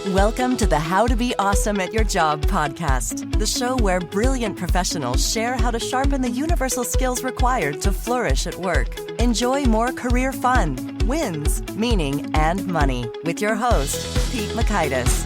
Welcome to the How to Be Awesome at Your Job podcast, the show where brilliant professionals share how to sharpen the universal skills required to flourish at work. Enjoy more career fun, wins, meaning, and money with your host, Pete Makaitis.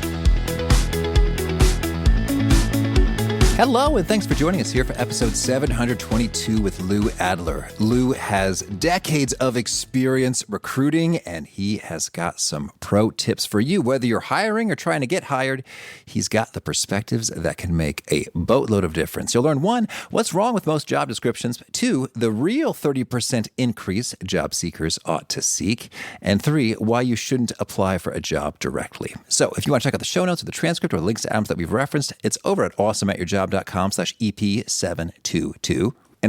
Hello, and thanks for joining us here for episode 722 with Lou Adler. Lou has decades of experience recruiting, and he has got some pro tips for you. Whether you're hiring or trying to get hired, he's got the perspectives that can make a boatload of difference. You'll learn 1, what's wrong with most job descriptions, 2, the real 30% increase job seekers ought to seek, and 3, why you shouldn't apply for a job directly. So if you want to check out the show notes or the transcript or links to items that we've referenced, it's over at awesomeatyourjob.com/EP722. And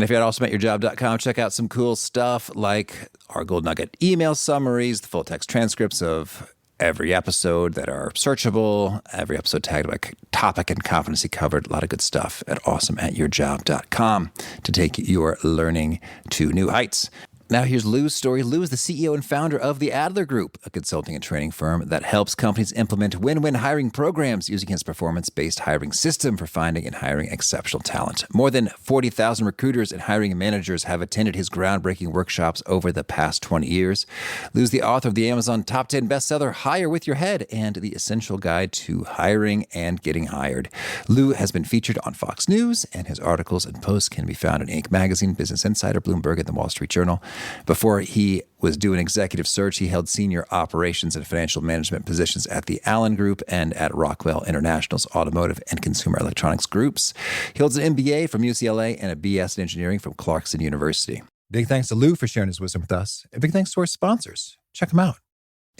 if you're at awesomeatyourjob.com, check out some cool stuff like our Gold Nugget email summaries, the full text transcripts of every episode that are searchable, every episode tagged by topic and competency covered. A lot of good stuff at awesomeatyourjob.com to take your learning to new heights. Now here's Lou's story. Lou is the CEO and founder of the Adler Group, a consulting and training firm that helps companies implement win-win hiring programs using his performance-based hiring system for finding and hiring exceptional talent. More than 40,000 recruiters and hiring managers have attended his groundbreaking workshops over the past 20 years. Lou's the author of the Amazon Top 10 bestseller, Hire With Your Head, and the Essential Guide to Hiring and Getting Hired. Lou has been featured on Fox News, and his articles and posts can be found in Inc. Magazine, Business Insider, Bloomberg, and the Wall Street Journal. Before he was doing executive search, he held senior operations and financial management positions at the Adler Group and at Rockwell International's automotive and consumer electronics groups. He holds an MBA from UCLA and a BS in engineering from Clarkson University. Big thanks to Lou for sharing his wisdom with us. And big thanks to our sponsors. Check them out.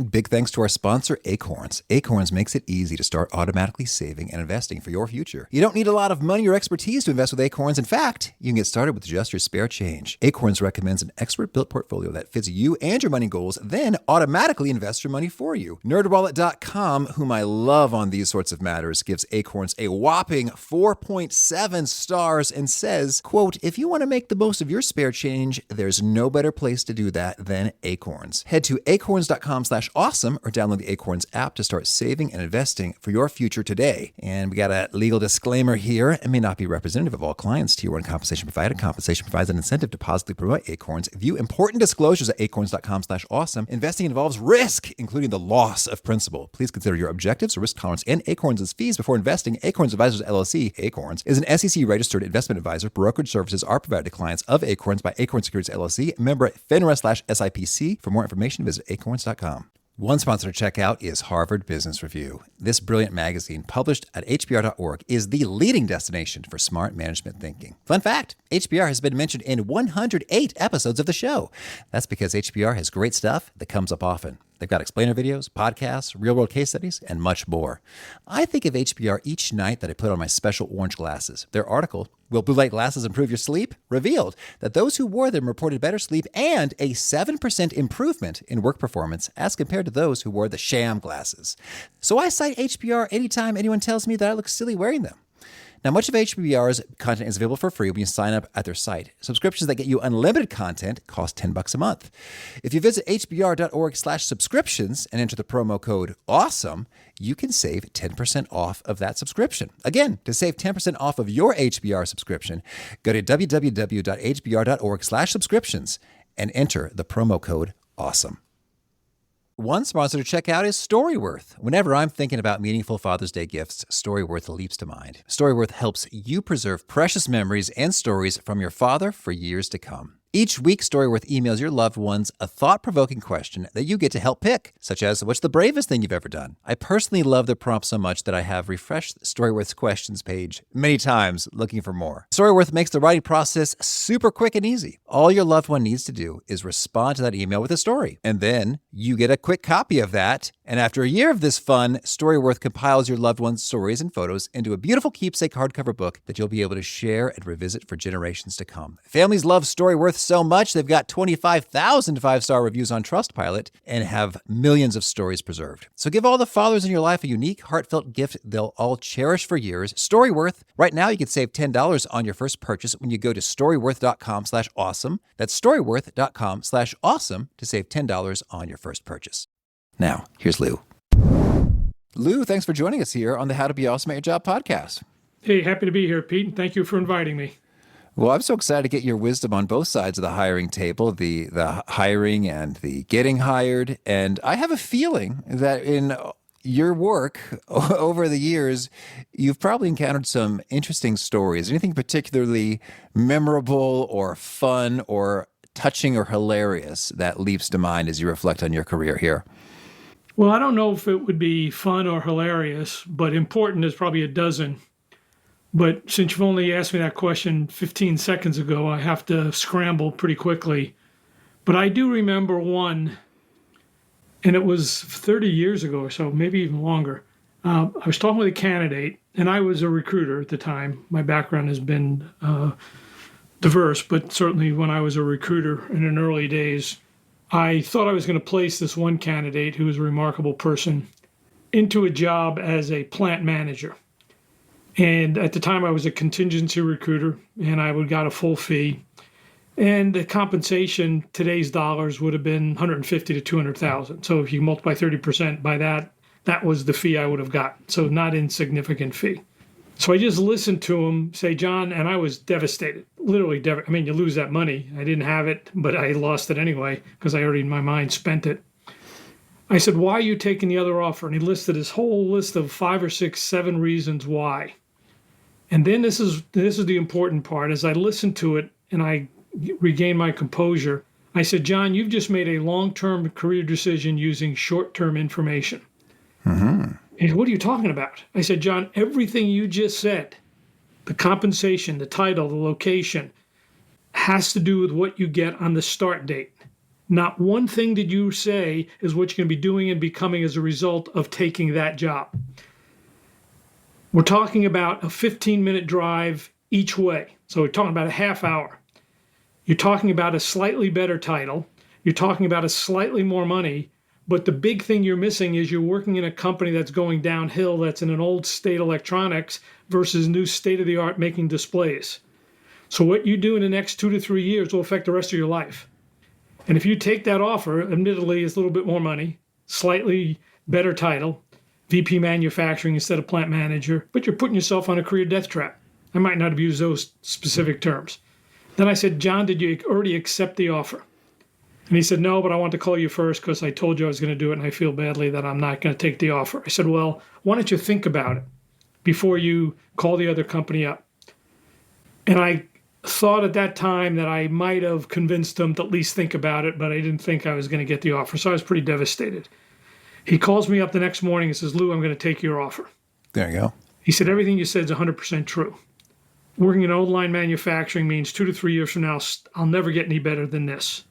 And big thanks to our sponsor, Acorns. Acorns makes it easy to start automatically saving and investing for your future. You don't need a lot of money or expertise to invest with Acorns. In fact, you can get started with just your spare change. Acorns recommends an expert-built portfolio that fits you and your money goals, then automatically invests your money for you. NerdWallet.com, whom I love on these sorts of matters, gives Acorns a whopping 4.7 stars and says, quote, if you want to make the most of your spare change, there's no better place to do that than Acorns. Head to acorns.com/awesome or download the Acorns app to start saving and investing for your future today. And we got a legal disclaimer here. It may not be representative of all clients. Tier 1 compensation provided. Compensation provides an incentive to positively promote Acorns. View important disclosures at acorns.com/awesome. Investing involves risk, including the loss of principal. Please consider your objectives, risk tolerance, and Acorns' fees before investing. Acorns Advisors LLC, Acorns, is an SEC-registered investment advisor. Brokerage services are provided to clients of Acorns by Acorns Securities LLC, member FINRA/SIPC. For more information, visit acorns.com. One sponsor to check out is Harvard Business Review. This brilliant magazine, published at hbr.org, is the leading destination for smart management thinking. Fun fact, HBR has been mentioned in 108 episodes of the show. That's because HBR has great stuff that comes up often. They've got explainer videos, podcasts, real-world case studies, and much more. I think of HBR each night that I put on my special orange glasses. Their article, Will Blue Light Glasses Improve Your Sleep?, revealed that those who wore them reported better sleep and a 7% improvement in work performance as compared to those who wore the sham glasses. So I cite HBR anytime anyone tells me that I look silly wearing them. Now, much of HBR's content is available for free when you sign up at their site. Subscriptions that get you unlimited content cost $10 a month. If you visit hbr.org/subscriptions and enter the promo code AWESOME, you can save 10% off of that subscription. Again, to save 10% off of your HBR subscription, go to www.hbr.org/subscriptions and enter the promo code AWESOME. One sponsor to check out is Storyworth. Whenever I'm thinking about meaningful Father's Day gifts, Storyworth leaps to mind. Storyworth helps you preserve precious memories and stories from your father for years to come. Each week, Storyworth emails your loved ones a thought-provoking question that you get to help pick, such as, what's the bravest thing you've ever done? I personally love their prompt so much that I have refreshed Storyworth's questions page many times looking for more. Storyworth makes the writing process super quick and easy. All your loved one needs to do is respond to that email with a story, and then you get a quick copy of that. And after a year of this fun, Storyworth compiles your loved one's stories and photos into a beautiful keepsake hardcover book that you'll be able to share and revisit for generations to come. Families love Storyworth so much, they've got 25,000 five-star reviews on Trustpilot and have millions of stories preserved. So give all the fathers in your life a unique, heartfelt gift they'll all cherish for years. Storyworth. Right now, you can save $10 on your first purchase when you go to storyworth.com/awesome. That's storyworth.com/awesome to save $10 on your first purchase. Now, here's Lou. Lou, thanks for joining us here on the How to Be Awesome at Your Job podcast. Hey, happy to be here, Pete, and thank you for inviting me. Well, I'm so excited to get your wisdom on both sides of the hiring table, the hiring and the getting hired. And I have a feeling that in your work over the years, you've probably encountered some interesting stories. Anything particularly memorable or fun or touching or hilarious that leaps to mind as you reflect on your career here? Well, I don't know if it would be fun or hilarious, but important is probably a dozen. But since you've only asked me that question 15 seconds ago, I have to scramble pretty quickly. But I do remember one, and it was 30 years ago or so, maybe even longer. I was talking with a candidate, and I was a recruiter at the time. My background has been diverse, but certainly when I was a recruiter in the early days, I thought I was going to place this one candidate, who was a remarkable person, into a job as a plant manager. And at the time, I was a contingency recruiter, and I got a full fee. And the compensation, today's dollars, would have been $150,000 to $200,000. So if you multiply 30% by that, that was the fee I would have gotten. So not insignificant fee. So I just listened to him say, John, and I was devastated, literally devastated. I mean, you lose that money. I didn't have it, but I lost it anyway because I already in my mind spent it. I said, why are you taking the other offer? And he listed his whole list of 5 or 6, 7 reasons why. And then this is the important part. As I listened to it and I regained my composure, I said, John, you've just made a long-term career decision using short-term information. Mm-hmm. And what are you talking about? I said, John, everything you just said, the compensation, the title, the location, has to do with what you get on the start date. Not one thing did you say is what you're going to be doing and becoming as a result of taking that job. We're talking about a 15-minute drive each way. So we're talking about a half hour. You're talking about a slightly better title. You're talking about a slightly more money. But the big thing you're missing is you're working in a company that's going downhill, that's in an old state electronics versus new state-of-the-art making displays. So what you do in the next 2 to 3 years will affect the rest of your life. And if you take that offer, admittedly, it's a little bit more money, slightly better title, VP manufacturing instead of plant manager, but you're putting yourself on a career death trap. I might not have used those specific terms. Then I said, John, did you already accept the offer? And he said, no, but I want to call you first because I told you I was going to do it and I feel badly that I'm not going to take the offer. I said, well, why don't you think about it before you call the other company up? And I thought at that time that I might have convinced them to at least think about it, but I didn't think I was going to get the offer. So I was pretty devastated. He calls me up the next morning and says, Lou, I'm going to take your offer. There you go. He said, everything you said is 100% true. Working in old line manufacturing means 2 to 3 years from now, I'll never get any better than this.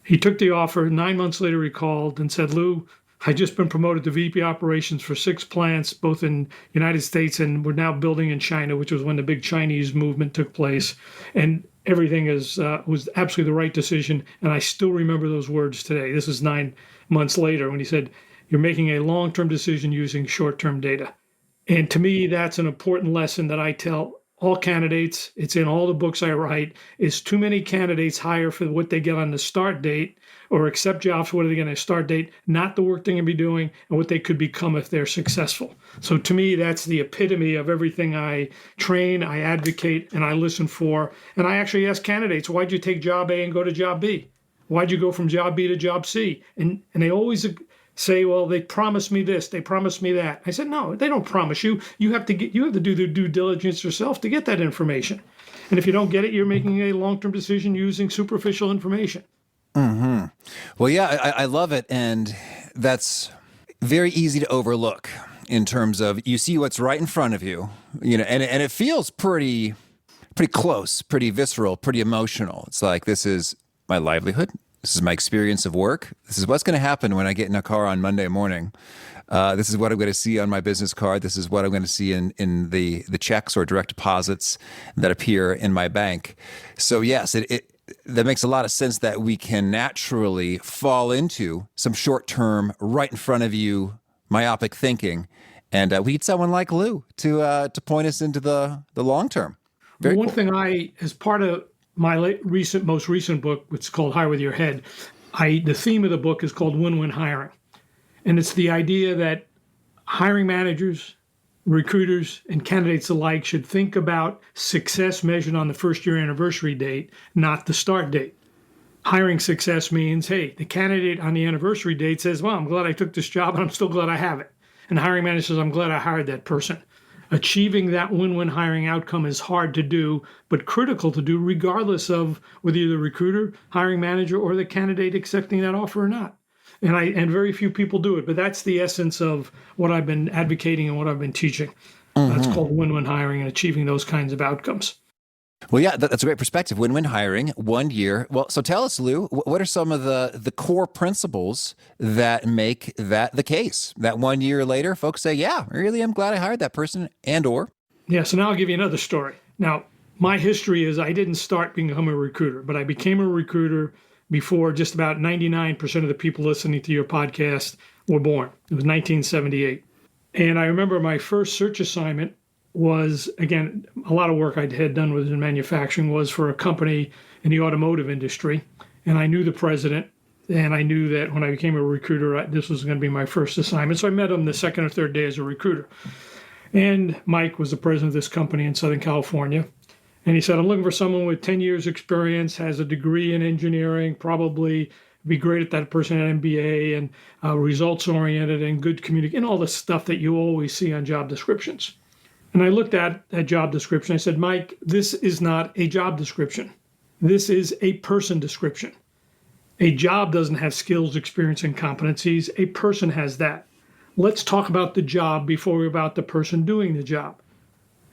He took the offer. 9 months later, he called and said, Lou, I just been promoted to VP operations for 6 plants, both in United States, and we're now building in China, which was when the big Chinese movement took place. And everything was absolutely the right decision. And I still remember those words today. This is 9 months later when he said, you're making a long-term decision using short-term data. And to me, that's an important lesson that I tell all candidates. It's in all the books I write, is too many candidates hire for what they get on the start date or accept jobs for what they get on the start date, not the work they're going to be doing and what they could become if they're successful. So to me, that's the epitome of everything I train, I advocate, and I listen for. And I actually ask candidates, why'd you take job A and go to job B? Why'd you go from job B to job C? And they always say, well, they promised me this, they promised me that. I said, no, they don't promise you. You have to do the due diligence yourself to get that information. And if you don't get it, you're making a long-term decision using superficial information. Mm-hmm. Well, yeah, I love it. And that's very easy to overlook in terms of you see what's right in front of you, and it feels pretty close, pretty visceral, pretty emotional. It's like, this is my livelihood. This is my experience of work. This is what's going to happen when I get in a car on Monday morning. This is what I'm going to see on my business card. This is what I'm going to see in the checks or direct deposits that appear in my bank. So yes, that makes a lot of sense that we can naturally fall into some short-term, right in front of you, myopic thinking. And we need someone like Lou to point us into the long term. Very One cool. thing as part of my most recent book, which is called Hire With Your Head, the theme of the book is called Win-Win Hiring. And it's the idea that hiring managers, recruiters, and candidates alike should think about success measured on the first year anniversary date, not the start date. Hiring success means, hey, the candidate on the anniversary date says, well, I'm glad I took this job and I'm still glad I have it. And the hiring manager says, I'm glad I hired that person. Achieving that win-win hiring outcome is hard to do, but critical to do regardless of whether you're the recruiter, hiring manager, or the candidate accepting that offer or not. And very few people do it, but that's the essence of what I've been advocating and what I've been teaching. It's called win-win hiring and achieving those kinds of outcomes. Well, yeah, that's a great perspective. Win-win hiring, 1 year. Well, so tell us, Lou, what are some of the core principles that make that the case? That 1 year later, folks say, yeah, I really am glad I hired that person and or. Yeah, so now I'll give you another story. Now, my history is I didn't start becoming a recruiter, but I became a recruiter before just about 99% of the people listening to your podcast were born. It was 1978. And I remember my first search assignment was, again, a lot of work I had done within manufacturing was for a company in the automotive industry. And I knew the president, and I knew that when I became a recruiter, this was going to be my first assignment. So I met him the second or third day as a recruiter. And Mike was the president of this company in Southern California. And he said, I'm looking for someone with 10 years experience, has a degree in engineering, probably be great at that person at MBA, and results-oriented and good communication, and all the stuff that you always see on job descriptions. And I looked at that job description. I said, Mike, this is not a job description. This is a person description. A job doesn't have skills, experience, and competencies. A person has that. Let's talk about the job before we're about the person doing the job.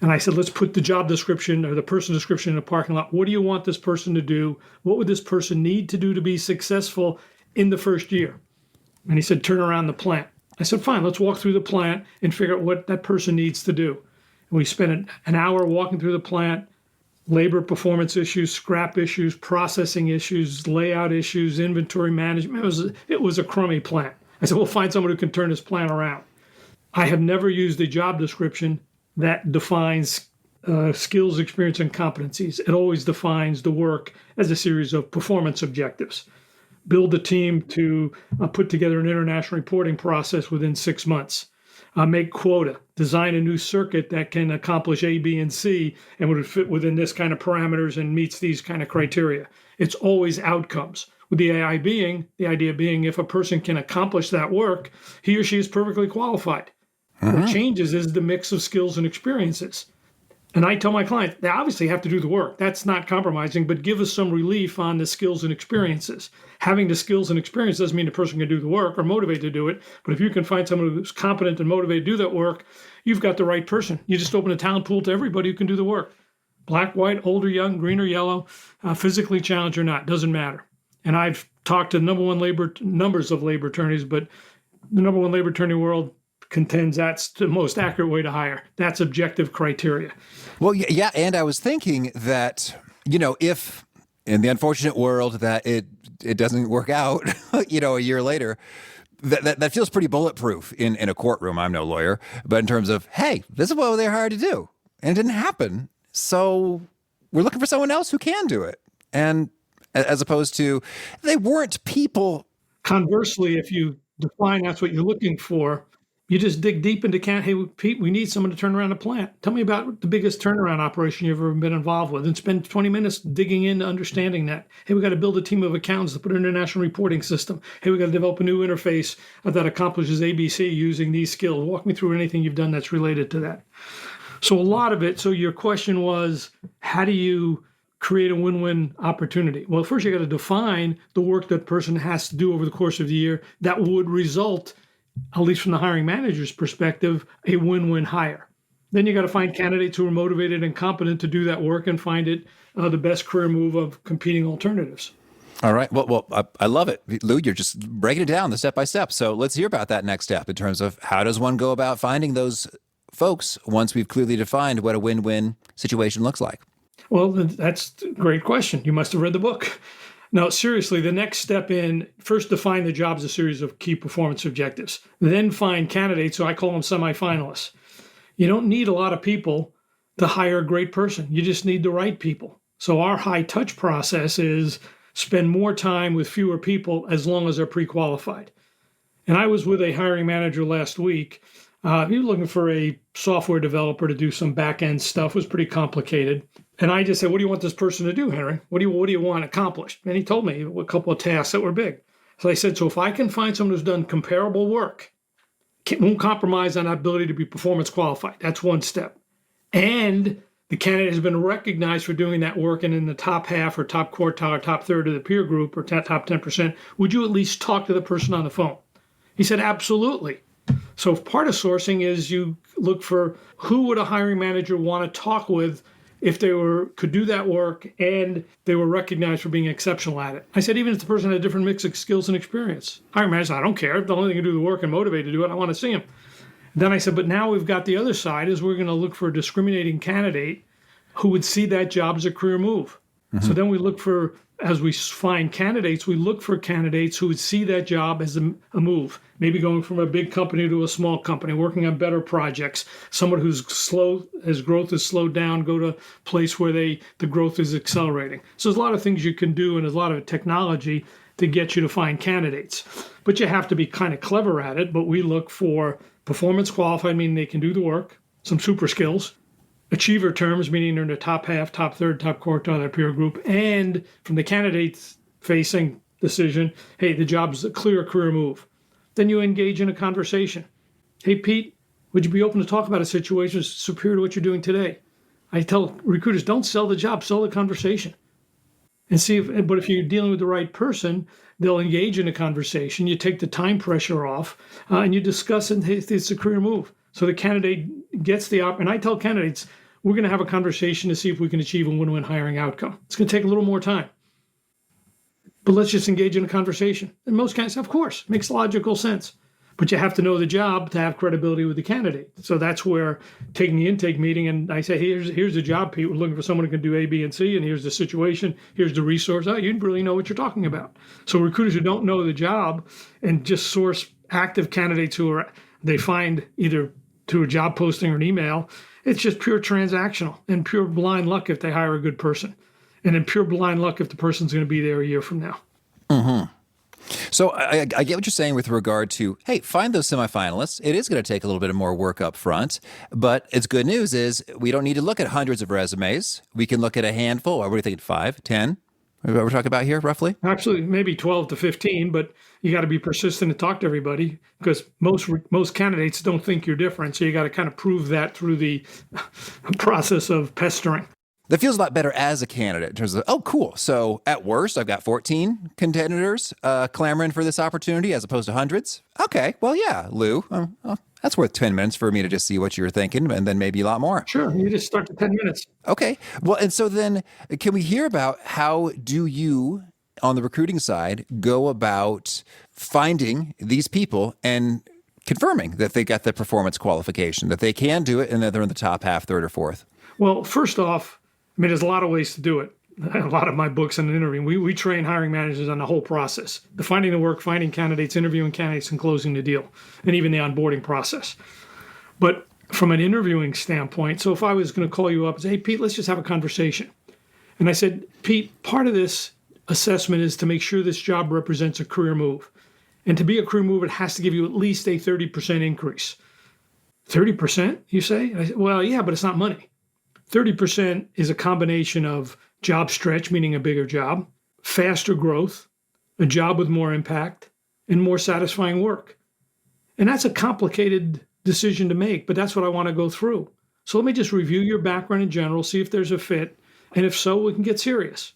And I said, let's put the job description or the person description in a parking lot. What do you want this person to do? What would this person need to do to be successful in the first year? And he said, turn around the plant. I said, fine, let's walk through the plant and figure out what that person needs to do. And we spent an hour walking through the plant, labor performance issues, scrap issues, processing issues, layout issues, inventory management. It was a crummy plant. I said, we'll find someone who can turn this plant around. I have never used a job description that defines skills, experience, and competencies. It always defines the work as a series of performance objectives. Build a team to put together an international reporting process within 6 months. Make quota. Design a new circuit that can accomplish A, B, and C and would fit within this kind of parameters and meets these kind of criteria. It's always outcomes. With the idea being if a person can accomplish that work, he or she is perfectly qualified. What changes is the mix of skills and experiences. And I tell my clients, they obviously have to do the work. That's not compromising, but give us some relief on the skills and experiences. Having the skills and experience doesn't mean the person can do the work or motivated to do it. But if you can find someone who's competent and motivated to do that work, you've got the right person. You just open a talent pool to everybody who can do the work. Black, white, old or young, green or yellow, physically challenged or not, doesn't matter. And I've talked to numbers of labor attorneys, but the number one labor attorney world contends that's the most accurate way to hire. That's objective criteria. Well, yeah, and I was thinking that, if in the unfortunate world that it doesn't work out, a year later, that feels pretty bulletproof in a courtroom. I'm no lawyer, but in terms of, hey, this is what they're hired to do, and it didn't happen, so we're looking for someone else who can do it, and as opposed to they weren't people. Conversely, if you define that's what you're looking for, you just dig deep into hey, Pete, we need someone to turn around a plant. Tell me about the biggest turnaround operation you've ever been involved with and spend 20 minutes digging into understanding that. Hey, we got to build a team of accountants to put in an international reporting system. Hey, we got to develop a new interface that accomplishes ABC using these skills. Walk me through anything you've done that's related to that. So a lot of it, so your question was, how do you create a win-win opportunity? Well, first you got to define the work that person has to do over the course of the year that would result, at least from the hiring manager's perspective, a win-win hire. Then you got to find candidates who are motivated and competent to do that work and find it the best career move of competing alternatives. All right. Well, I love it. Lou, you're just breaking it down the step by step. So let's hear about that next step in terms of how does one go about finding those folks once we've clearly defined what a win-win situation looks like? Well, that's a great question. You must have read the book. No, seriously, the next step first define the job as a series of key performance objectives, then find candidates, so I call them semifinalists. You don't need a lot of people to hire a great person. You just need the right people. So our high touch process is spend more time with fewer people as long as they're pre-qualified. And I was with a hiring manager last week He was looking for a software developer to do some back-end stuff. It was pretty complicated. And I just said, what do you want this person to do, Henry? What do you want accomplished? And he told me a couple of tasks that were big. So I said, so if I can find someone who's done comparable work, won't compromise on our ability to be performance qualified. That's one step. And the candidate has been recognized for doing that work and in the top half or top quartile or top third of the peer group or top 10%, would you at least talk to the person on the phone? He said, absolutely. So part of sourcing is you look for who would a hiring manager want to talk with if they could do that work and they were recognized for being exceptional at it. I said, even if the person had a different mix of skills and experience. Hiring manager, I don't care. The only thing can do the work and motivate to do it, I want to see him. Then I said, but now we've got the other side is we're going to look for a discriminating candidate who would see that job as a career move. Mm-hmm. So then we look for, as we find candidates, we look for candidates who would see that job as a move, maybe going from a big company to a small company, working on better projects, someone who's slow, as growth is slowed down, go to a place where the growth is accelerating. So there's a lot of things you can do and there's a lot of technology to get you to find candidates. But you have to be kind of clever at it. But we look for performance qualified, meaning they can do the work, some super skills, achiever terms, meaning they're in the top half, top third, top quartile of their peer group, and from the candidates facing decision, hey, the job's a clear career move. Then you engage in a conversation. Hey, Pete, would you be open to talk about a situation superior to what you're doing today? I tell recruiters, don't sell the job, sell the conversation. And see but if you're dealing with the right person, they'll engage in a conversation. You take the time pressure off and you discuss it. It's a career move. So the candidate gets and I tell candidates, we're going to have a conversation to see if we can achieve a win-win hiring outcome. It's going to take a little more time. But let's just engage in a conversation. And most candidates, of course, makes logical sense. But you have to know the job to have credibility with the candidate. So that's where taking the intake meeting and I say, here's the job, Pete. We're looking for someone who can do A, B, and C, and here's the situation. Here's the resource. Oh, you really know what you're talking about. So recruiters who don't know the job and just source active candidates who they find either through a job posting or an email, it's just pure transactional and pure blind luck if they hire a good person. And then pure blind luck if the person's going to be there a year from now. Mm-hmm. So I get what you're saying with regard to, hey, find those semifinalists. It is going to take a little bit of more work up front, but it's good news is we don't need to look at hundreds of resumes. We can look at a handful. Or what do you think, 5, 10? What we're talking about here, roughly? Absolutely, maybe 12 to 15, but you got to be persistent and talk to everybody because most candidates don't think you're different. So you got to kind of prove that through the process of pestering. That feels a lot better as a candidate in terms of, oh, cool. So at worst, I've got 14 contenders clamoring for this opportunity as opposed to hundreds. Okay, well, yeah, Lou, that's worth 10 minutes for me to just see what you're thinking and then maybe a lot more. Sure, you just start to 10 minutes. Okay, well, and so then can we hear about how do you, on the recruiting side, go about finding these people and confirming that they got the performance qualification, that they can do it and that they're in the top half, third or fourth? Well, first off, I mean, there's a lot of ways to do it. A lot of my books and interviewing, we train hiring managers on the whole process. The finding the work, finding candidates, interviewing candidates, and closing the deal, and even the onboarding process. But from an interviewing standpoint, so if I was going to call you up and say, hey, Pete, let's just have a conversation. And I said, Pete, part of this assessment is to make sure this job represents a career move. And to be a career move, it has to give you at least a 30% increase. 30%, you say? I said, well, yeah, but it's not money. 30% is a combination of job stretch, meaning a bigger job, faster growth, a job with more impact, and more satisfying work. And that's a complicated decision to make, but that's what I want to go through. So let me just review your background in general, see if there's a fit, and if so, we can get serious.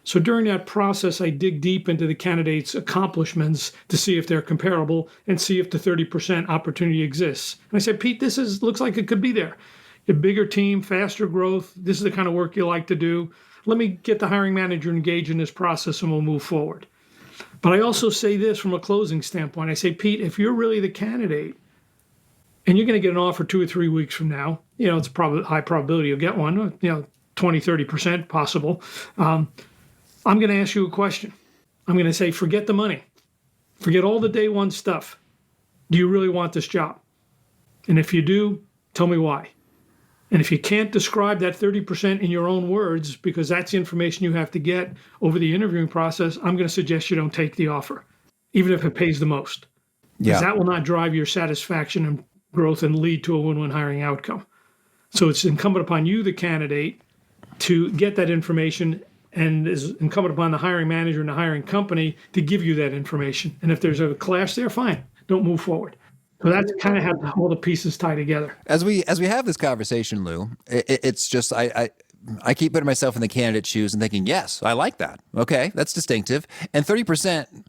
So during that process, I dig deep into the candidate's accomplishments to see if they're comparable and see if the 30% opportunity exists. And I said, Pete, looks like it could be there. A bigger team, faster growth. This is the kind of work you like to do. Let me get the hiring manager engaged in this process and we'll move forward. But I also say this from a closing standpoint. I say, Pete, if you're really the candidate and you're going to get an offer 2 or 3 weeks from now, it's a high probability you'll get one, 20, 30% possible. I'm going to ask you a question. I'm going to say, forget the money. Forget all the day one stuff. Do you really want this job? And if you do, tell me why. And if you can't describe that 30% in your own words, because that's the information you have to get over the interviewing process, I'm going to suggest you don't take the offer, even if it pays the most. Because that will not drive your satisfaction and growth and lead to a win-win hiring outcome. So it's incumbent upon you, the candidate, to get that information, and is incumbent upon the hiring manager and the hiring company to give you that information. And if there's a clash there, fine, don't move forward. So that's kind of how all the pieces tie together. As we have this conversation, Lou, it's just I keep putting myself in the candidate's shoes and thinking, yes, I like that. Okay, that's distinctive. And 30%,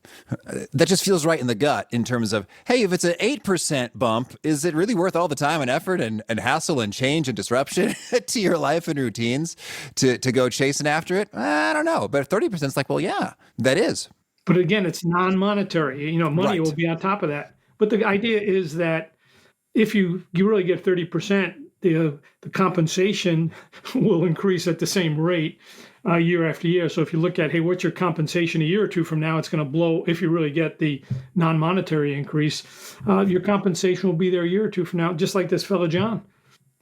that just feels right in the gut in terms of, hey, if it's an 8% bump, is it really worth all the time and effort and hassle and change and disruption to your life and routines to go chasing after it? I don't know. But 30% is like, well, yeah, that is. But again, it's non-monetary. Money will be on top of that. But the idea is that if you really get 30%, the compensation will increase at the same rate year after year. So if you look at, hey, what's your compensation a year or two from now, it's going to blow. If you really get the non-monetary increase, your compensation will be there a year or two from now, just like this fellow, John.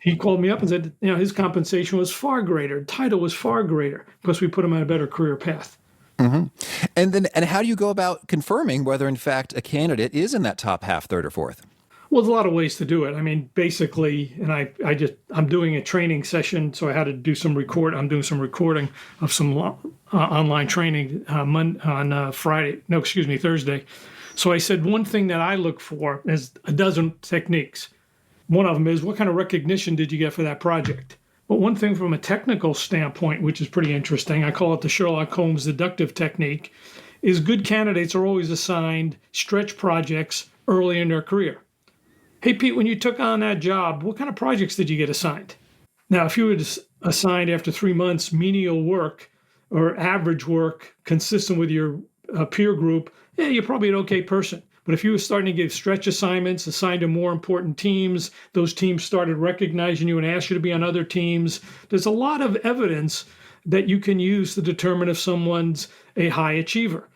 He called me up and said, his compensation was far greater. Title was far greater because we put him on a better career path. Mm-hmm. And how do you go about confirming whether, in fact, a candidate is in that top half, third or fourth? Well, there's a lot of ways to do it. I mean, basically, and I'm doing a training session, so I had to do some I'm doing some recording of some online training on Thursday. So I said one thing that I look for is a dozen techniques. One of them is, what kind of recognition did you get for that project? But one thing from a technical standpoint, which is pretty interesting, I call it the Sherlock Holmes deductive technique, is good candidates are always assigned stretch projects early in their career. Hey, Pete, when you took on that job, what kind of projects did you get assigned? Now, if you were assigned after 3 months menial work or average work consistent with your peer group, you're probably an okay person. But if you were starting to give stretch assignments assigned to more important teams, those teams started recognizing you and asked you to be on other teams, there's a lot of evidence that you can use to determine if someone's a high achiever.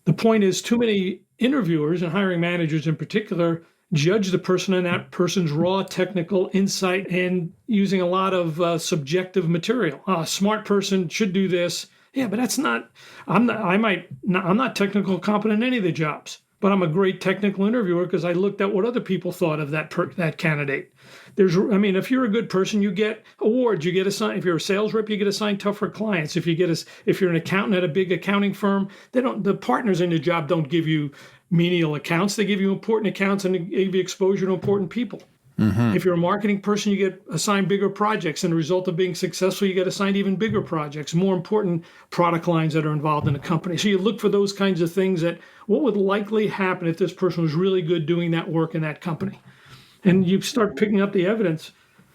The point is, too many interviewers and hiring managers in particular judge the person and that person's raw technical insight and using a lot of subjective material. A smart person should do this. Yeah, but that's not. I'm not technical competent in any of the jobs, but I'm a great technical interviewer because I looked at what other people thought of that candidate. If you're a good person, you get awards. You get assigned. If you're a sales rep, you get assigned tougher clients. If you're an accountant at a big accounting firm, the partners in the job don't give you menial accounts. They give you important accounts and they give you exposure to important people. Mm-hmm. If you're a marketing person, you get assigned bigger projects. And the result of being successful, you get assigned even bigger projects, more important product lines that are involved in the company. So you look for those kinds of things that what would likely happen if this person was really good doing that work in that company. And you start picking up the evidence.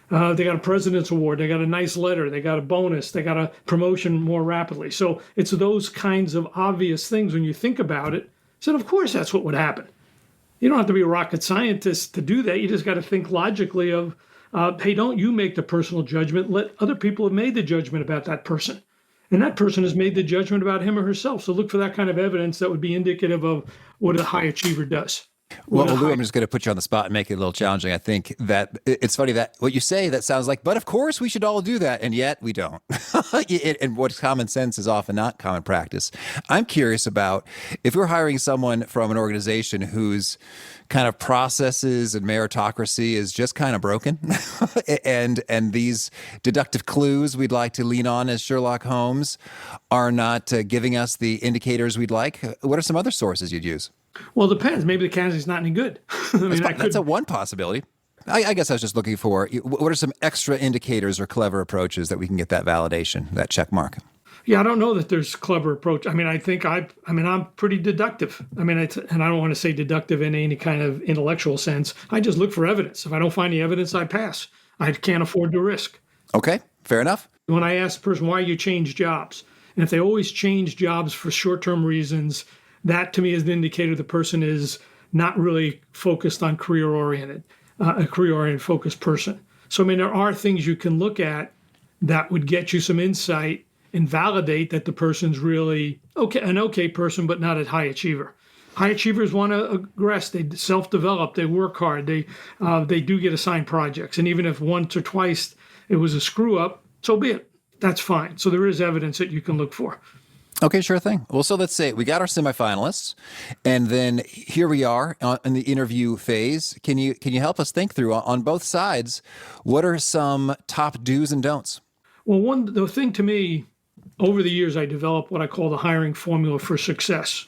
They got a president's award. They got a nice letter. They got a bonus. They got a promotion more rapidly. So it's those kinds of obvious things when you think about it. So of course that's what would happen. You don't have to be a rocket scientist to do that. You just got to think logically of, hey, don't you make the personal judgment. Let other people have made the judgment about that person. And that person has made the judgment about him or herself. So look for that kind of evidence that would be indicative of what a high achiever does. Well, Lou, I'm just going to put you on the spot and make it a little challenging. I think that it's funny that what you say, that sounds like, but of course we should all do that. And yet we don't. And what's common sense is often not common practice. I'm curious about if we're hiring someone from an organization whose kind of processes and meritocracy is just kind of broken and these deductive clues we'd like to lean on as Sherlock Holmes are not giving us the indicators we'd like. What are some other sources you'd use? Well, it depends. Maybe the candidate's not any good. That's a one possibility. I guess I was just looking for, what are some extra indicators or clever approaches that we can get that validation, that check mark? Yeah, I don't know that there's clever approach. I'm pretty deductive. And I don't want to say deductive in any kind of intellectual sense. I just look for evidence. If I don't find the evidence, I pass. I can't afford the risk. Okay, fair enough. When I ask the person why you change jobs, and if they always change jobs for short-term reasons, that to me is an indicator the person is not really focused on career-oriented, a career-oriented focused person. So, there are things you can look at that would get you some insight and validate that the person's really an okay person, but not a high achiever. High achievers want to aggress. They self-develop. They work hard. They do get assigned projects. And even if once or twice it was a screw-up, so be it. That's fine. So there is evidence that you can look for. Okay, sure thing. Well, so let's say we got our semifinalists, and then here we are in the interview phase. Can you help us think through on both sides? What are some top do's and don'ts? Well, the thing to me, over the years, I developed what I call the hiring formula for success.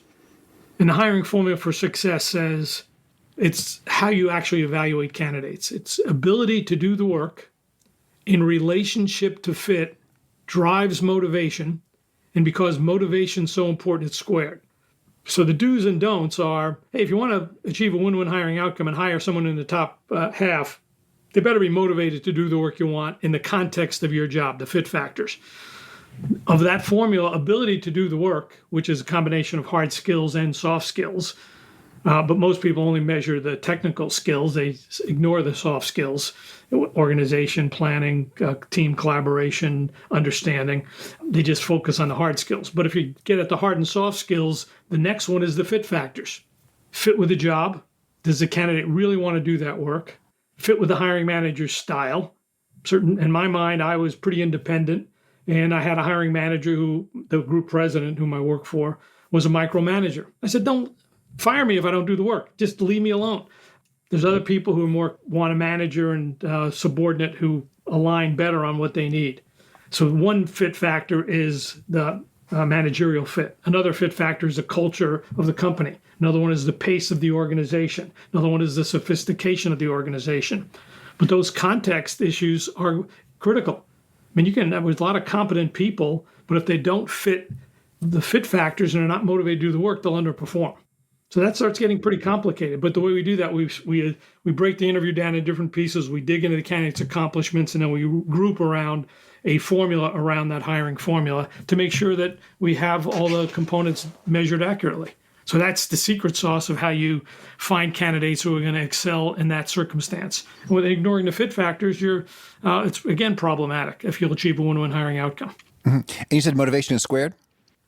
And the hiring formula for success says it's how you actually evaluate candidates. It's ability to do the work in relationship to fit drives motivation. And because motivation is so important, it's squared. So the do's and don'ts are, hey, if you want to achieve a win-win hiring outcome and hire someone in the top half, they better be motivated to do the work you want in the context of your job, the fit factors. Of that formula, ability to do the work, which is a combination of hard skills and soft skills, but most people only measure the technical skills. They ignore the soft skills, organization, planning, team collaboration, understanding. They just focus on the hard skills. But if you get at the hard and soft skills, the next one is the fit factors. Fit with the job. Does the candidate really want to do that work? Fit with the hiring manager's style. In my mind, I was pretty independent, and I had a hiring manager the group president whom I worked for, was a micromanager. I said, don't fire me if I don't do the work. Just leave me alone. There's other people who want a manager and subordinate who align better on what they need. So one fit factor is the managerial fit. Another fit factor is the culture of the company. Another one is the pace of the organization. Another one is the sophistication of the organization. But those context issues are critical. I mean, you can have a lot of competent people, but if they don't fit the fit factors and are not motivated to do the work, they'll underperform. So that starts getting pretty complicated. But the way we do that, we break the interview down in different pieces. We dig into the candidate's accomplishments, and then we group around a formula around that hiring formula to make sure that we have all the components measured accurately. So that's the secret sauce of how you find candidates who are going to excel in that circumstance. And with ignoring the fit factors, it's again problematic if you'll achieve a win-win hiring outcome. Mm-hmm. And you said motivation is squared?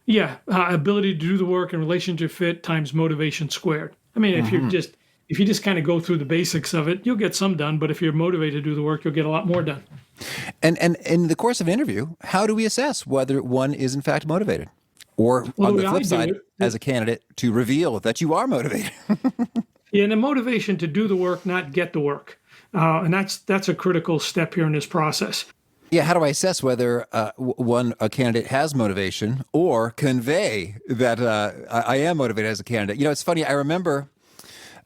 Yeah, ability to do the work in relationship fit times motivation squared. I mean, if you just kind of go through the basics of it, you'll get some done. But if you're motivated to do the work, you'll get a lot more done. And in the course of an interview, how do we assess whether one is in fact motivated? Or on the flip side, as a candidate, to reveal that you are motivated? Yeah, and the motivation to do the work, not get the work. And that's a critical step here in this process. Yeah, how do I assess whether a candidate has motivation or convey that I am motivated as a candidate? You know, it's funny. I remember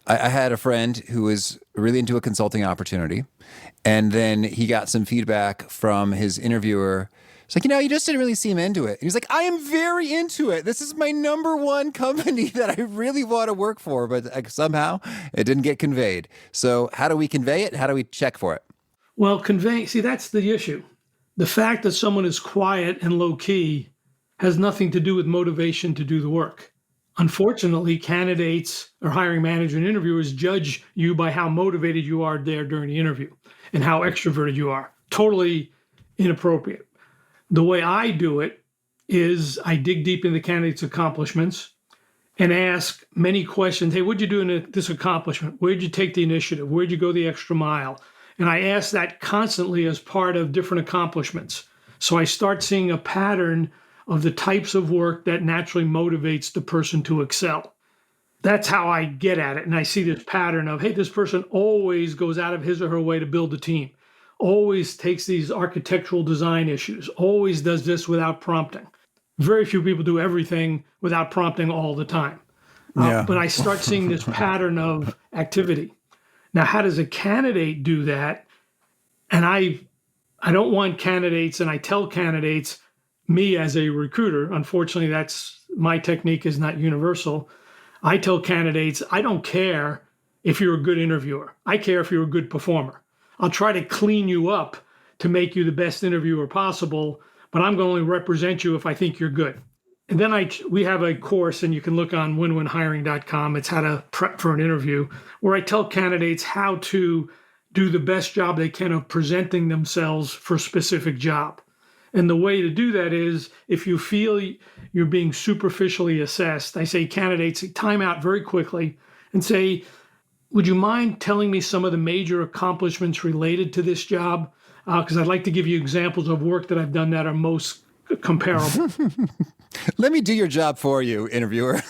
I had a friend who was really into a consulting opportunity, and then he got some feedback from his interviewer. It's like, you just didn't really seem into it. And he's like, I am very into it. This is my number one company that I really want to work for, but somehow it didn't get conveyed. So how do we convey it? How do we check for it? Well, see, that's the issue. The fact that someone is quiet and low-key has nothing to do with motivation to do the work. Unfortunately, candidates or hiring manager and interviewers judge you by how motivated you are there during the interview and how extroverted you are. Totally inappropriate. The way I do it is I dig deep into the candidate's accomplishments and ask many questions. Hey, what'd you do in this accomplishment? Where'd you take the initiative? Where'd you go the extra mile? And I ask that constantly as part of different accomplishments. So I start seeing a pattern of the types of work that naturally motivates the person to excel. That's how I get at it. And I see this pattern of, hey, this person always goes out of his or her way to build a team, always takes these architectural design issues, always does this without prompting. Very few people do everything without prompting all the time. But I start seeing this pattern of activity. Now, how does a candidate do that? And I don't want candidates, and I tell candidates, me as a recruiter, unfortunately, my technique is not universal. I tell candidates, I don't care if you're a good interviewer. I care if you're a good performer. I'll try to clean you up to make you the best interviewer possible, but I'm going to only represent you if I think you're good. And then we have a course, and you can look on winwinhiring.com. It's how to prep for an interview, where I tell candidates how to do the best job they can of presenting themselves for a specific job. And the way to do that is, if you feel you're being superficially assessed, I say, candidates, time out very quickly and say, would you mind telling me some of the major accomplishments related to this job? Because I'd like to give you examples of work that I've done that are most comparable. Let me do your job for you, interviewer.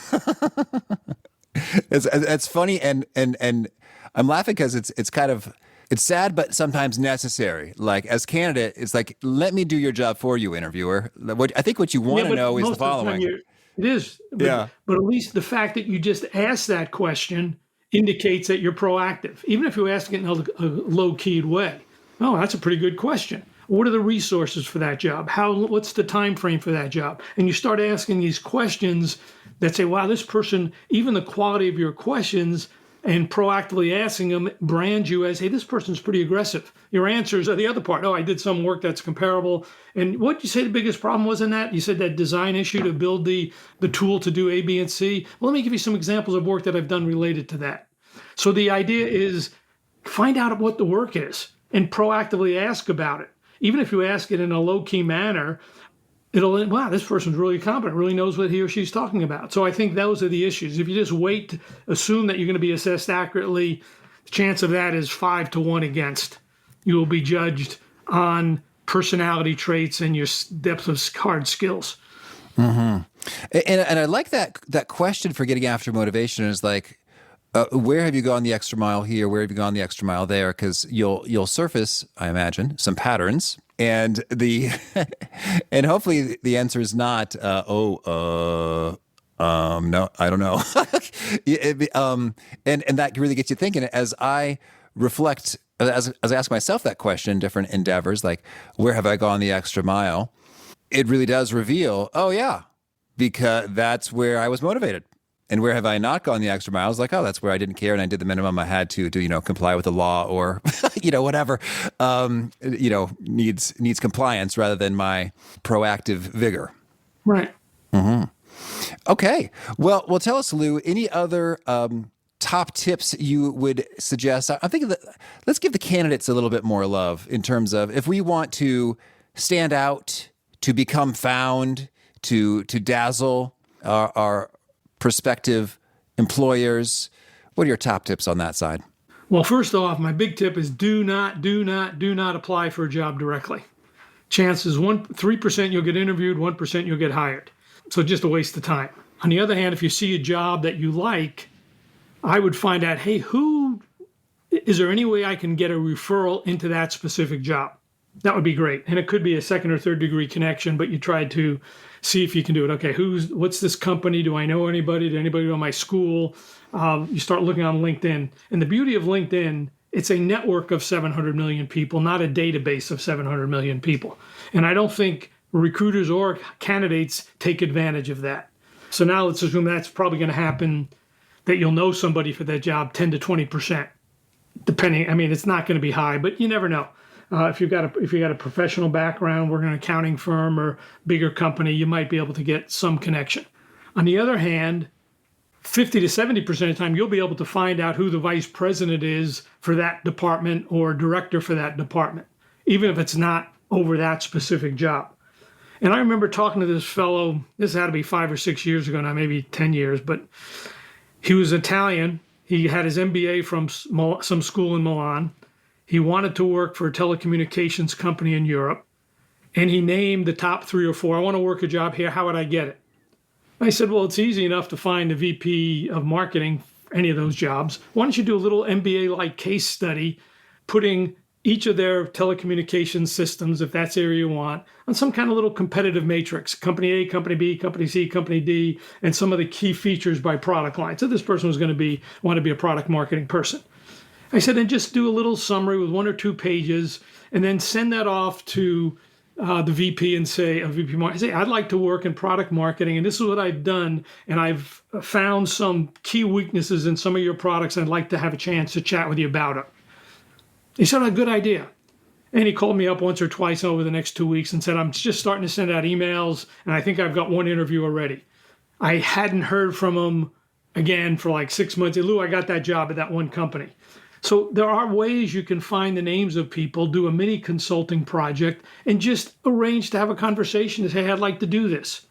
It's funny, and I'm laughing because it's kind of it's sad, but sometimes necessary. Like as candidate, it's like, let me do your job for you, interviewer. I think what you want to know is the following. It is, but at least the fact that you just asked that question indicates that you're proactive, even if you ask it in a low-keyed way. Oh, that's a pretty good question. What are the resources for that job? What's the time frame for that job? And you start asking these questions that say, wow, this person, even the quality of your questions and proactively asking them brands you as, hey, this person's pretty aggressive. Your answers are the other part. Oh, I did some work that's comparable. And what you say the biggest problem was in that? You said that design issue to build the tool to do A, B, and C. Well, let me give you some examples of work that I've done related to that. So the idea is find out what the work is and proactively ask about it. Even if you ask it in a low-key manner, wow, this person's really competent, really knows what he or she's talking about. So I think those are the issues. If you just wait to assume that you're going to be assessed accurately, the chance of that is 5 to 1 against. You will be judged on personality traits and your depth of hard skills. Mm-hmm. And I like that question for getting after motivation is like, where have you gone the extra mile here? Where have you gone the extra mile there? Because you'll surface, I imagine, some patterns, and and hopefully the answer is not no, I don't know. And that really gets you thinking. As I reflect, as I ask myself that question in different endeavors, like where have I gone the extra mile? It really does reveal, oh yeah, because that's where I was motivated. And where have I not gone the extra mile? I was like, oh, that's where I didn't care and I did the minimum I had to comply with the law or, whatever, needs compliance rather than my proactive vigor. Right. Mm-hmm. Okay. Well, tell us, Lou, any other top tips you would suggest? I'm thinking that let's give the candidates a little bit more love in terms of if we want to stand out, to become found, to dazzle our prospective employers. What are your top tips on that side? Well, first off, my big tip is do not apply for a job directly. Chances 3% you'll get interviewed, 1% you'll get hired. So just a waste of time. On the other hand, if you see a job that you like, I would find out, hey, is there any way I can get a referral into that specific job? That would be great. And it could be a second or third degree connection, but you tried to see if you can do it. Okay, what's this company? Do I know anybody? Did anybody go to my school? You start looking on LinkedIn. And the beauty of LinkedIn, it's a network of 700 million people, not a database of 700 million people. And I don't think recruiters or candidates take advantage of that. So now let's assume that's probably going to happen, that you'll know somebody for that job 10 to 20%, depending. I mean, it's not going to be high, but you never know. If you've got a professional background, working in an accounting firm or bigger company, you might be able to get some connection. On the other hand, 50 to 70% of the time, you'll be able to find out who the vice president is for that department or director for that department, even if it's not over that specific job. And I remember talking to this fellow, this had to be 5 or 6 years ago now, maybe 10 years, but he was Italian. He had his MBA from some school in Milan. He wanted to work for a telecommunications company in Europe, and he named the top 3 or 4. I want to work a job here. How would I get it? I said, well, it's easy enough to find a VP of marketing for any of those jobs. Why don't you do a little MBA-like case study, putting each of their telecommunications systems, if that's the area you want, on some kind of little competitive matrix, company A, company B, company C, company D, and some of the key features by product line. So this person was going to want to be a product marketing person. I said, and just do a little summary with 1 or 2 pages, and then send that off to the VP and say, VP marketing, I'd like to work in product marketing, and this is what I've done, and I've found some key weaknesses in some of your products, and I'd like to have a chance to chat with you about it. He said, a good idea. And he called me up once or twice over the next 2 weeks and said, I'm just starting to send out emails, and I think I've got 1 interview already. I hadn't heard from him again for like 6 months. Hey, Lou, I got that job at that one company. So there are ways you can find the names of people, do a mini consulting project, and just arrange to have a conversation to say, hey, I'd like to do this.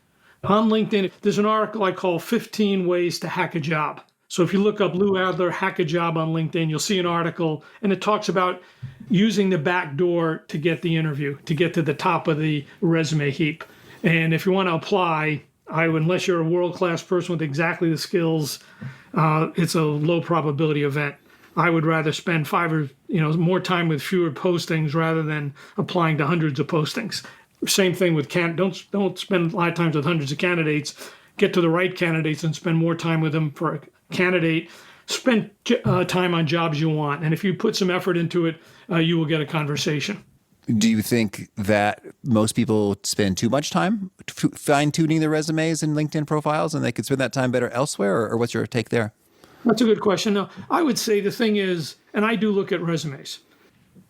On LinkedIn, there's an article I call 15 Ways to Hack a Job. So if you look up Lou Adler, Hack a Job on LinkedIn, you'll see an article, and it talks about using the back door to get the interview, to get to the top of the resume heap. And if you want to apply, Unless you're a world-class person with exactly the skills, it's a low probability event. I would rather spend more time with fewer postings rather than applying to hundreds of postings. Same thing with don't spend a lot of times with hundreds of candidates. Get to the right candidates and spend more time with them. For a candidate, spend time on jobs you want. And if you put some effort into it, you will get a conversation. Do you think that most people spend too much time fine-tuning their resumes and LinkedIn profiles and they could spend that time better elsewhere? Or what's your take there? That's a good question. No, I would say the thing is, and I do look at resumes.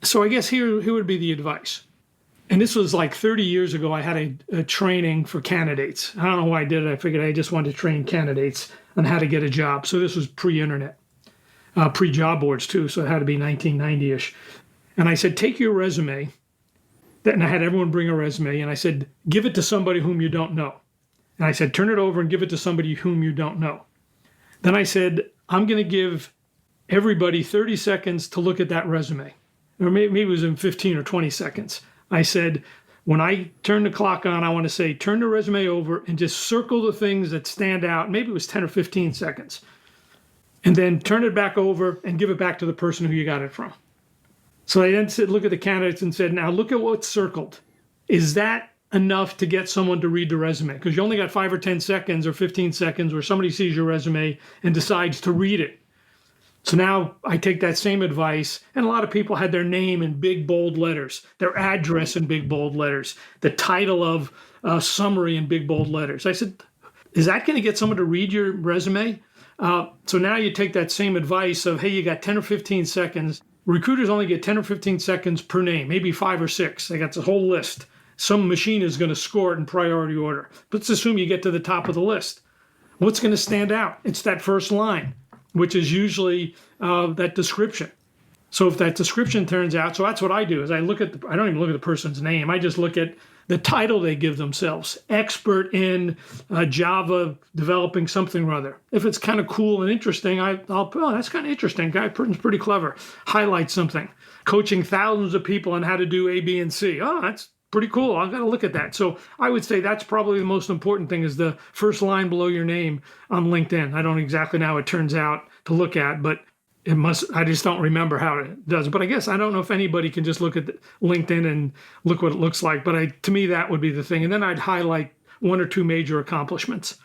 So I guess here would be the advice. And this was like 30 years ago. I had a training for candidates. I don't know why I did it. I figured I just wanted to train candidates on how to get a job. So this was pre-internet, pre-job boards too. So it had to be 1990-ish. And I said, take your resume. And I had everyone bring a resume. And I said, give it to somebody whom you don't know. And I said, turn it over and give it to somebody whom you don't know. Then I said, I'm going to give everybody 30 seconds to look at that resume. Or maybe it was in 15 or 20 seconds. I said, when I turn the clock on, I want to say, turn the resume over and just circle the things that stand out. Maybe it was 10 or 15 seconds. And then turn it back over and give it back to the person who you got it from. So I then said, look at the candidates and said, now look at what's circled. Is that enough to get someone to read the resume? Because you only got 5 or 10 seconds or 15 seconds where somebody sees your resume and decides to read it. So now I take that same advice, and a lot of people had their name in big, bold letters, their address in big, bold letters, the title of a summary in big, bold letters. I said, is that going to get someone to read your resume? So now you take that same advice of, hey, you got 10 or 15 seconds. Recruiters only get 10 or 15 seconds per name, maybe 5 or 6. They got the whole list. Some machine is going to score it in priority order. Let's assume you get to the top of the list. What's going to stand out? It's that first line, which is usually that description. So if that description turns out, so that's what I do, is I don't even look at the person's name. I just look at the title they give themselves. Expert in Java, developing something or other. If it's kind of cool and interesting, I'll put, oh, that's kind of interesting. Guy, person's pretty clever. Highlight something. Coaching thousands of people on how to do A, B, and C. Oh, that's pretty cool. I've got to look at that. So I would say that's probably the most important thing, is the first line below your name on LinkedIn. I don't exactly know how it turns out to look at, but I just don't remember how it does. But I guess I don't know if anybody can just look at LinkedIn and look what it looks like. But to me, that would be the thing. And then I'd highlight 1 or 2 major accomplishments,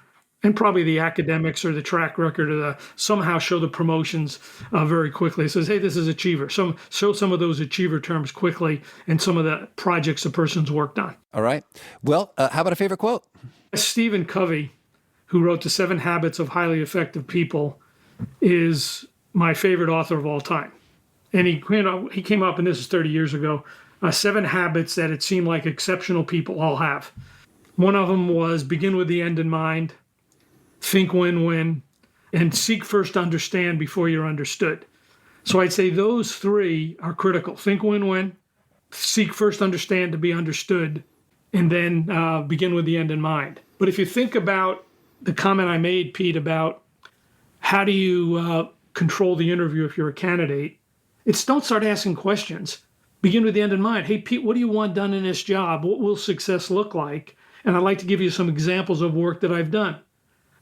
and probably the academics or the track record, or somehow show the promotions very quickly. It says, hey, this is achiever. Show some of those achiever terms quickly and some of the projects the person's worked on. All right. Well, how about a favorite quote? Stephen Covey, who wrote The 7 Habits of Highly Effective People, is my favorite author of all time. And he came up, and this is 30 years ago, 7 habits that it seemed like exceptional people all have. One of them was begin with the end in mind, think win-win, and seek first to understand before you're understood. So I'd say those 3 are critical. Think win-win, seek first understand to be understood, and then begin with the end in mind. But if you think about the comment I made, Pete, about how do you control the interview if you're a candidate, it's don't start asking questions. Begin with the end in mind. Hey, Pete, what do you want done in this job? What will success look like? And I'd like to give you some examples of work that I've done.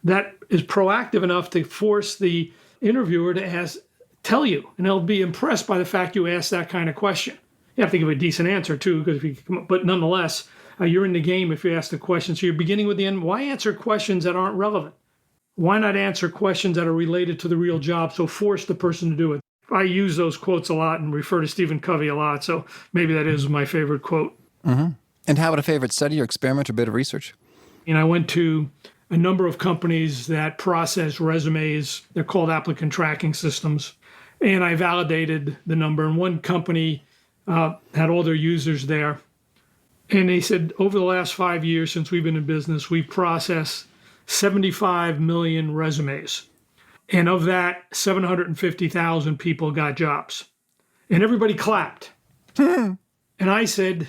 That is proactive enough to force the interviewer to tell you, and they'll be impressed by the fact you asked that kind of question. You have to give a decent answer too, but nonetheless, you're in the game if you ask the question. So you're beginning with the end. Why answer questions that aren't relevant? Why not answer questions that are related to the real job? So force the person to do it. I use those quotes a lot and refer to Stephen Covey a lot. So maybe that is my favorite quote. Mm-hmm. And how about a favorite study or experiment or bit of research? I went to a number of companies that process resumes. They're called applicant tracking systems. And I validated the number. And one company had all their users there. And they said, over the last 5 years since we've been in business, we've processed 75 million resumes. And of that, 750,000 people got jobs. And everybody clapped. And I said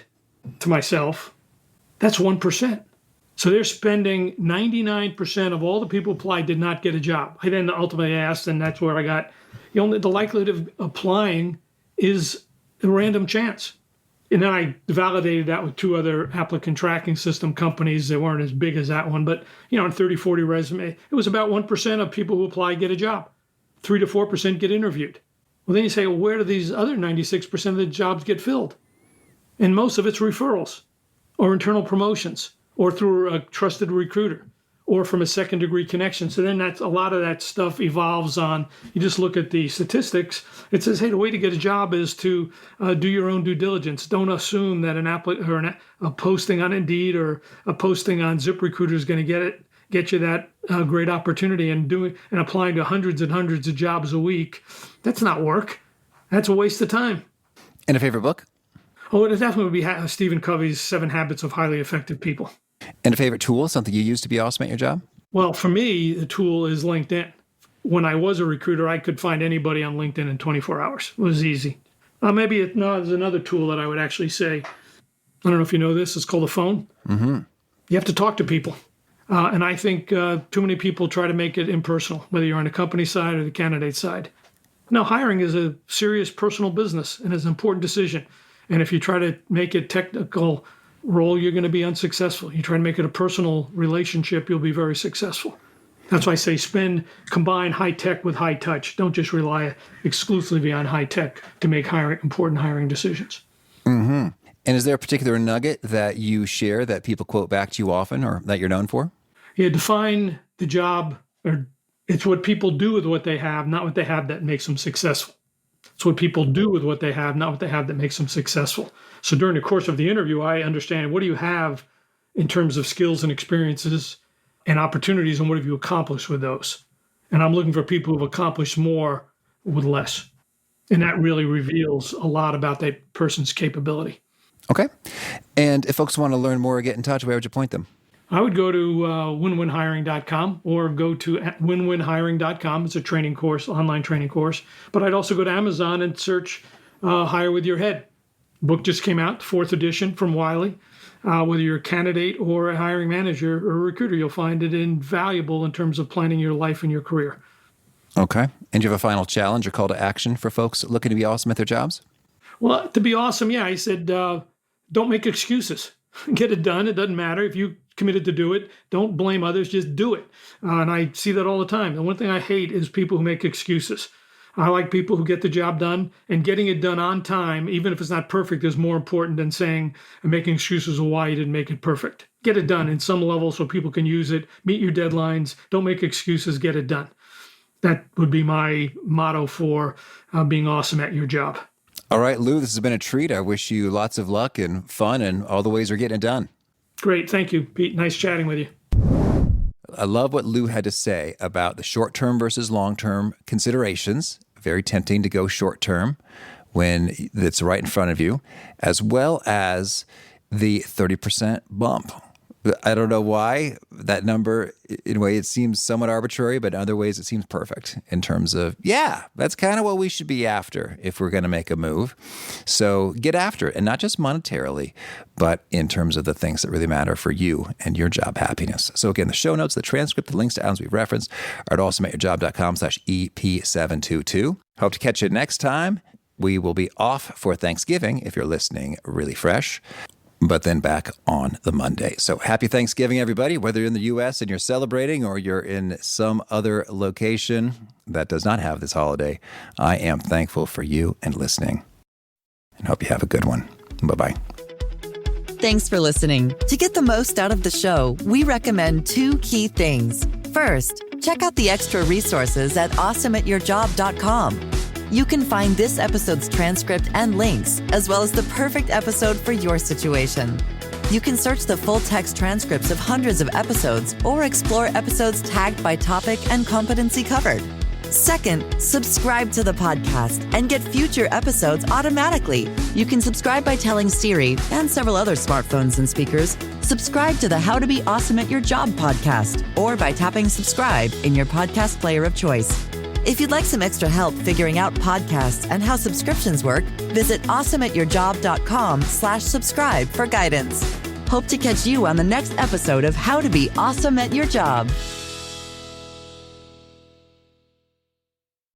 to myself, that's 1%. So they're spending 99% of all the people who applied did not get a job. I then ultimately asked, and that's where I got, the likelihood of applying is a random chance. And then I validated that with 2 other applicant tracking system companies. They weren't as big as that one, but on 30, 40 resume, it was about 1% of people who apply get a job. 3 to 4% get interviewed. Well, then you say, well, where do these other 96% of the jobs get filled? And most of it's referrals or internal promotions or through a trusted recruiter or from a second-degree connection. So then a lot of that stuff evolves on, you just look at the statistics. It says, hey, the way to get a job is to do your own due diligence. Don't assume that a posting on Indeed or a posting on ZipRecruiter is going to get you that great opportunity, and applying to hundreds and hundreds of jobs a week. That's not work. That's a waste of time. And a favorite book? Oh, it definitely would be Stephen Covey's 7 Habits of Highly Effective People. And a favorite tool, something you use to be awesome at your job? Well, for me, the tool is LinkedIn. When I was a recruiter, I could find anybody on LinkedIn in 24 hours. It was easy. There's another tool that I would actually say. I don't know if you know this. It's called a phone. Mm-hmm. You have to talk to people. And I think too many people try to make it impersonal, whether you're on the company side or the candidate side. Now, hiring is a serious personal business and is an important decision. And if you try to make it technical role, you're going to be unsuccessful. You try to make it a personal relationship, you'll be very successful. That's why I say combine high tech with high touch. Don't just rely exclusively on high tech to make important hiring decisions. Mm-hmm. And is there a particular nugget that you share that people quote back to you often or that you're known for? Yeah, define the job, or it's what people do with what they have, not what they have that makes them successful. It's what people do with what they have, not what they have that makes them successful. So during the course of the interview, I understand, what do you have in terms of skills and experiences and opportunities, and what have you accomplished with those? And I'm looking for people who've accomplished more with less. And that really reveals a lot about that person's capability. Okay. And if folks want to learn more or get in touch, where would you point them? I would go to winwinhiring.com or go to winwinhiring.com. It's a training course, online training course. But I'd also go to Amazon and search Hire With Your Head. Book just came out, 4th edition from Wiley. Whether you're a candidate or a hiring manager or a recruiter, you'll find it invaluable in terms of planning your life and your career. Okay. And do you have a final challenge or call to action for folks looking to be awesome at their jobs? Well, to be awesome, I said, don't make excuses. Get it done. It doesn't matter. If you committed to do it, don't blame others. Just do it. And I see that all the time. The one thing I hate is people who make excuses. I like people who get the job done, and getting it done on time, even if it's not perfect, is more important than saying and making excuses of why you didn't make it perfect. Get it done in some level so people can use it. Meet your deadlines. Don't make excuses. Get it done. That would be my motto for being awesome at your job. All right, Lou, this has been a treat. I wish you lots of luck and fun and all the ways you're getting it done. Great. Thank you, Pete. Nice chatting with you. I love what Lou had to say about the short-term versus long-term considerations. Very tempting to go short-term when it's right in front of you, as well as the 30% bump. I don't know why that number, in a way, it seems somewhat arbitrary, but in other ways it seems perfect in terms of, that's kind of what we should be after if we're going to make a move. So get after it, and not just monetarily, but in terms of the things that really matter for you and your job happiness. So again, the show notes, the transcript, the links to items we've referenced are at awesomeatyourjob.com/EP722. Hope to catch you next time. We will be off for Thanksgiving if you're listening really fresh, but then back on the Monday. So happy Thanksgiving, everybody, whether you're in the U.S. and you're celebrating or you're in some other location that does not have this holiday. I am thankful for you and listening, and hope you have a good one. Bye-bye. Thanks for listening. To get the most out of the show, we recommend 2 key things. First, check out the extra resources at awesomeatyourjob.com. You can find this episode's transcript and links, as well as the perfect episode for your situation. You can search the full text transcripts of hundreds of episodes or explore episodes tagged by topic and competency covered. Second, subscribe to the podcast and get future episodes automatically. You can subscribe by telling Siri and several other smartphones and speakers, subscribe to the How to Be Awesome at Your Job podcast, or by tapping subscribe in your podcast player of choice. If you'd like some extra help figuring out podcasts and how subscriptions work, visit awesomeatyourjob.com/subscribe for guidance. Hope to catch you on the next episode of How to Be Awesome at Your Job.